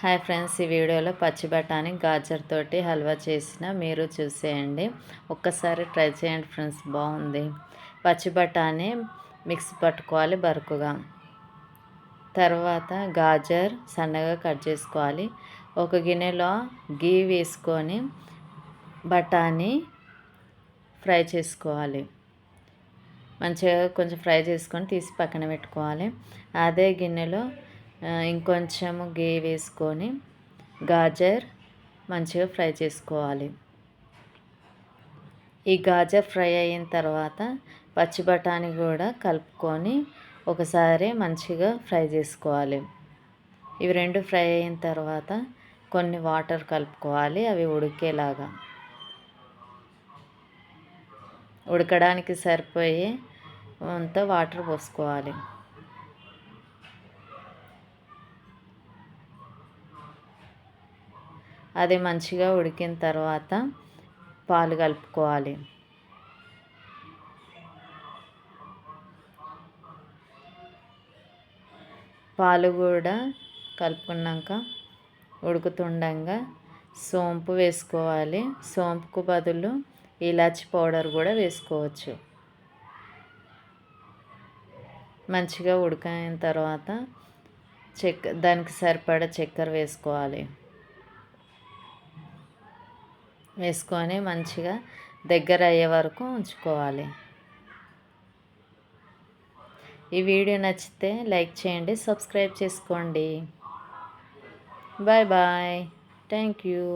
Hi friends, ఈ వీడియోలో పచ్చి బఠానీ గాజర్ తోటి హల్వా చేసిన మీరు చూసేయండి. ఒక్కసారి ట్రై చేయండి ఫ్రెండ్స్, బాగుంది. పచ్చి బఠానీ మిక్సీ పట్టుకోవాలి బరుకుగా. తర్వాత గాజర్ సన్నగా కట్ చేసుకోవాలి. ఒక గిన్నెలో గీ వేసుకొని బఠానీ ఫ్రై చేసుకోవాలి. మంచిగా కొంచెం ఫ్రై చేసుకొని తీసి పక్కన పెట్టుకోవాలి. అదే గిన్నెలో ఇంకొంచెము గీ వేసుకొని గాజర్ మంచిగా ఫ్రై చేసుకోవాలి. ఈ గాజర్ ఫ్రై అయిన తర్వాత పచ్చి బఠానీ కూడా కలుపుకొని ఒకసారి మంచిగా ఫ్రై చేసుకోవాలి. ఇవి రెండు ఫ్రై అయిన తర్వాత కొన్ని వాటర్ కలుపుకోవాలి, అవి ఉడికేలాగా. ఉడకడానికి సరిపోయే అంత వాటర్ పోసుకోవాలి. అది మంచిగా ఉడికిన తర్వాత పాలు కలుపుకోవాలి. పాలు కూడా కలుపుకున్నాక ఉడుకుతుండగా సోంపు వేసుకోవాలి. సోంపుకు బదులు ఇలాచి పౌడర్ కూడా వేసుకోవచ్చు. మంచిగా ఉడికిన తర్వాత దానికి సరిపడా చక్కెర వేసుకొని మంచిగా దగ్గర అయ్యే వరకు ఉంచుకోవాలి. ఈ వీడియో నచ్చితే లైక్ చేయండి, సబ్స్క్రైబ్ చేసుకోండి. Bye bye, thank you.